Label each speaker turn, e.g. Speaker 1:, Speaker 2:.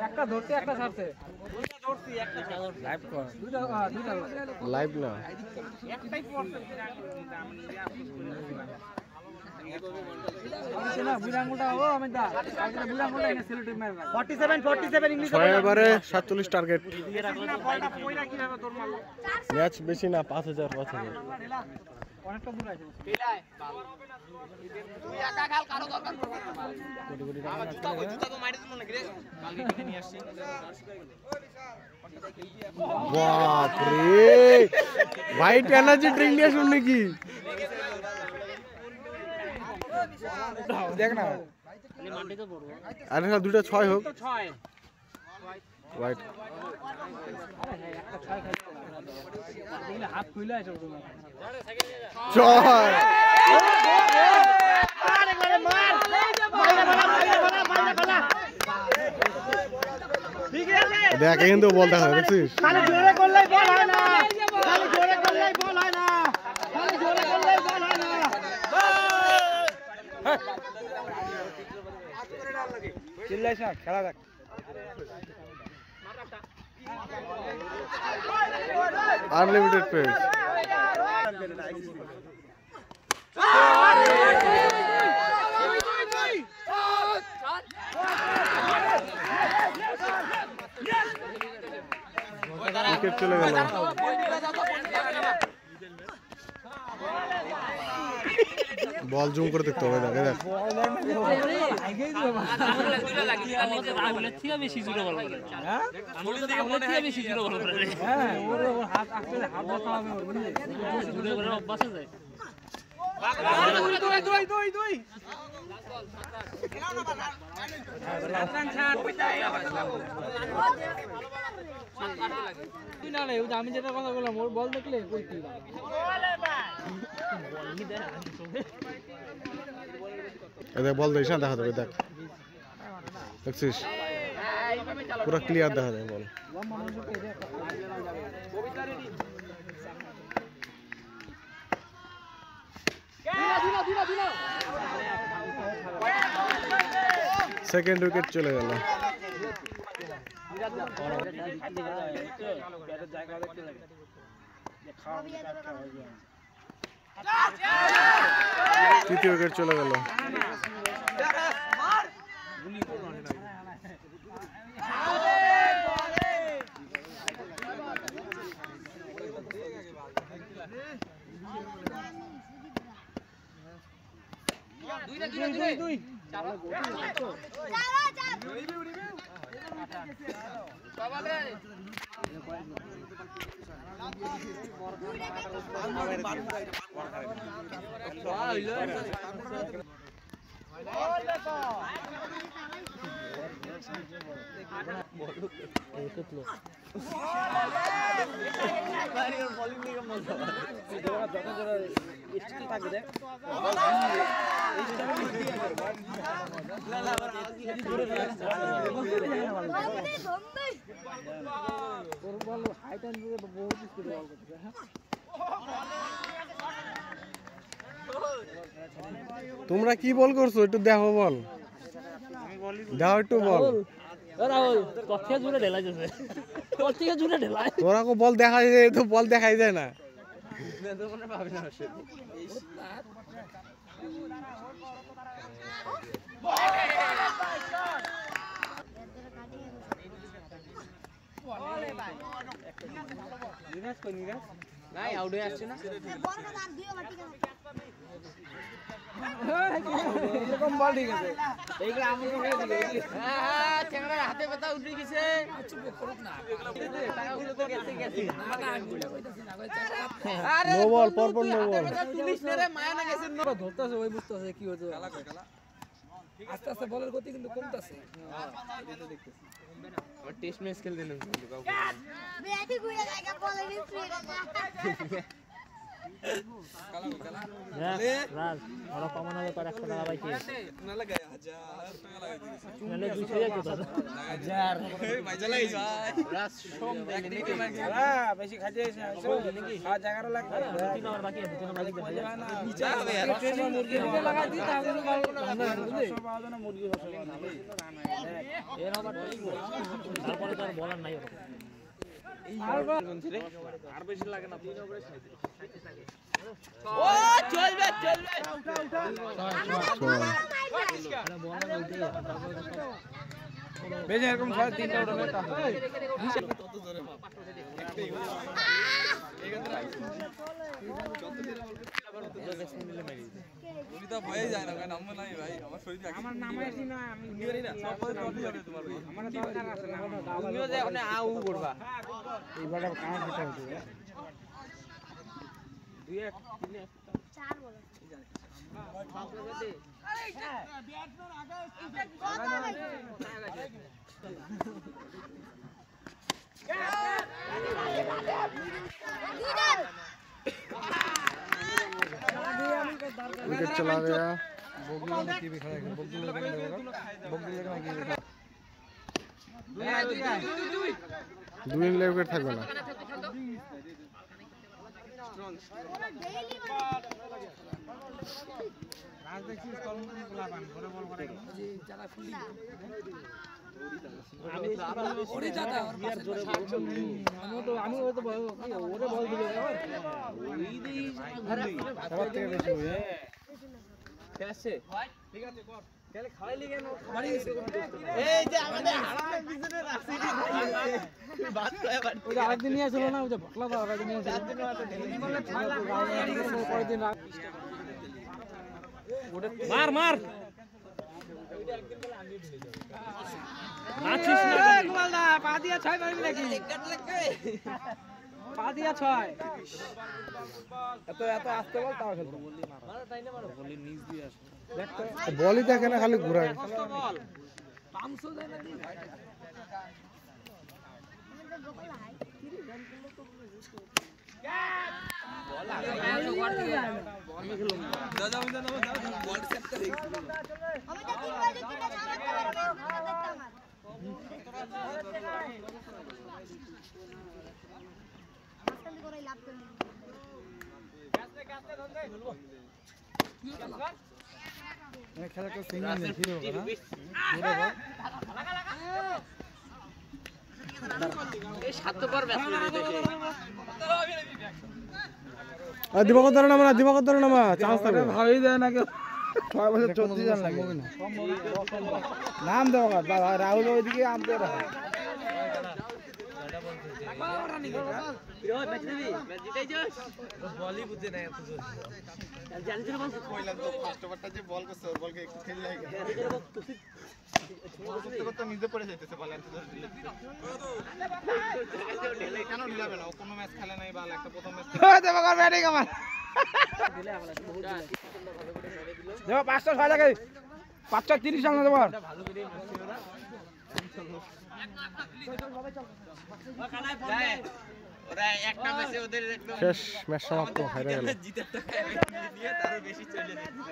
Speaker 1: একটা ধরতে একটা ছাড়ছে
Speaker 2: লাইভ না ছয়বারে 47 টার্গেট ম্যাচ বেশি না 5000
Speaker 1: অনেকটা দূর আছে তুই একা খাল কারো দরকার পড়বে না কোটি কোটি টাকা জুতা তো মাইরে দিল না রে কালকে কিনে নিয়ে আসছি
Speaker 2: বাপ রে হোয়াইট এনার্জি ড্রিঙ্ক নিয়ে শুন নাকি
Speaker 1: দেখ না খালি মাটি তো পড়বে
Speaker 2: আরে না দুটো 6 হোক
Speaker 1: 6
Speaker 2: হোয়াইট
Speaker 1: আরে হ্যাঁ একটা 6 খালি দেখলে হাত খুলে আসে
Speaker 2: জয়
Speaker 1: আরে মার মার ঠিক আছে
Speaker 2: দেখ কিন্তু বল দেখা দেখছিস
Speaker 1: খালি জোরে করলেই বল হয় না খালি জোরে করলেই বল হয় না খালি জোরে করলেই বল হয় না চিল্লাইছ না খেলা দেখ
Speaker 2: আনলিমিটেড পেস উইকেট চলে গেল বল জুম করে দেখতে হবে দেখ দেখ
Speaker 3: রাহুলের থেকে বেশি জোরে বল করে হ্যাঁ রাহুলের থেকে বেশি জোরে বল করে
Speaker 1: হ্যাঁ ওর হাত আসলে হাত ধরতে হবে ওর বুঝলি
Speaker 3: জোরে করে অভ্যাস আছে
Speaker 1: দুই আমি যেটা কথা বললাম ওর বল দেখলে
Speaker 2: দেখ বল দিস না দেখা যাবে দেখ দেখছিস পুরো ক্লিয়ার দেখা যায় বল সেকেন্ড উইকেট চলে গেল তৃতীয় উইকেট চলে গেল তোমরা কি বল করছো একটু দেখো বল দাও একটু বল
Speaker 3: রাহুল কত জোরে ঢেলাই যাচ্ছে কত জোরে ঢেলাই
Speaker 2: তোরা কো বল দেখা যায় তো বল দেখাই যায় না
Speaker 1: নাই আউট হয়ে আসছে না এরকম বল ঠিক আছে এইগুলো আমি হ্যাঁ চ্যাংড়া হাতে ব্যথা উঠে গেছে চুপ করুক না টাকাগুলো তো গেছে গেছে আরে
Speaker 2: নো বল পরপর নো বল
Speaker 1: পুলিশ রে মায়া না গেছে নো ধরতেছে ওই বুঝতেছে কি হচ্ছে খেলা আস্তে আস্তে বলের গতি কিন্তু কমতাছে এটা দেখতেছি আর টেস্ট ম্যাচ খেলতে নেন কিন্তু কাউকে বেটি গুইয়া জায়গা বলে নি
Speaker 3: রাজ ওরা কমানো ব্যাপার 100 টাকা পাইছে
Speaker 1: না লাগাই 1000 টাকা লাগাই দিয়েছে
Speaker 3: নালে 200 যাইতো দাদা
Speaker 1: 1000 ভাই জ্বালাই ভাই রাজ সব দেখে হ্যাঁ বেশি খাইতে এসে আর জায়গাটা লাগবে
Speaker 3: 3 নম্বর বাকি আছে 3 নম্বর বাকি আছে
Speaker 1: নিচে হবে यार ট্রেনিং মুরগি লাগাই দিই তাহলে ভালো মুরগি
Speaker 3: এর আবার তারপরে তো আর বলার নাই ওরকম
Speaker 1: আর বেশি লাগে না ও চলবে বেশ এরকম 3টা উঠবে কত জোরে তো ভয়ে যায় না নাম নাই ভাই আমার শরীরে আমার নাম আসি না আমি নিওরি না সব তোমার ভাই আমার দরকার আছে না তুমিও যে ওখানে আউ করবা এইবারে কাম দিতে হবে 2 1 3 4 বলো
Speaker 2: विकेट चला गया দুই ইংলে উইকেট থাকবে না
Speaker 1: আমি ওরে বল দিলে
Speaker 2: সবার থেকে বেশি হয়ে
Speaker 1: খেলছে ঠিক আছে কর খেলে খাইলি কেন বাড়ি এই যে আমাদের হারামের পিছনে রাখছি বাত কয় বাড়ি ওই যে আরেকদিন নিয়ে ছিল না ওই যে বকলা দা আরেকদিন নিয়ে ছিল আরেকদিন মাত্র ঢেলে বলে গাড়ি গেছে পরের দিন
Speaker 3: মার মার নাচিস না
Speaker 1: গোপালদা পা দিয়া 6 মারবি নাকি কাট লাগবে পা দিয়া 6 এত আস্তে বল তাও খেলবো মারো তাই না মারো বলি নিচ দিয়ে আসো দেখ তো
Speaker 2: বলই দেখে না খালি ঘুরায়
Speaker 1: বল 500 দেয় না দি খেলা তো সিঙ্গেল নেই ফিরে হবে না এই সাতবার ব্যাট দেখে
Speaker 2: দিবাকর ধরে নামা দিবাকর ধরে নামা চান্স থাকবে
Speaker 1: ভালোই দেয় না কেউ 6 বছর 14 জন লাগে নাম দেওয়া বাবা রাহুল ওইদিকে আমতে রাখা বলই বুঝে না এত জোর জানি না বল কইলাম তো ফার্স্ট ওভারটা যে বল করছে ওর বলকে একটু খেল লাগে তো নিজে পড়ে যাইতেছে বল এত জোর দিলে ঢেলে কেন ঢিলাবে না ও কোনো ম্যাচ খেলে নাই ভালো একটা প্রথম ম্যাচ দেব কর ব্যাটিং আমার দিলে আমরা বহুত দিলে দেব 500 6 টাকা 530 সামনে দেব ভালো করে ওরা একটা ম্যাচে ওদের একদম
Speaker 2: শেষ ম্যাচ সমাপ্ত হেরে গেল
Speaker 1: জিতের টাকা নিয়ে তারও বেশি চলে যাচ্ছে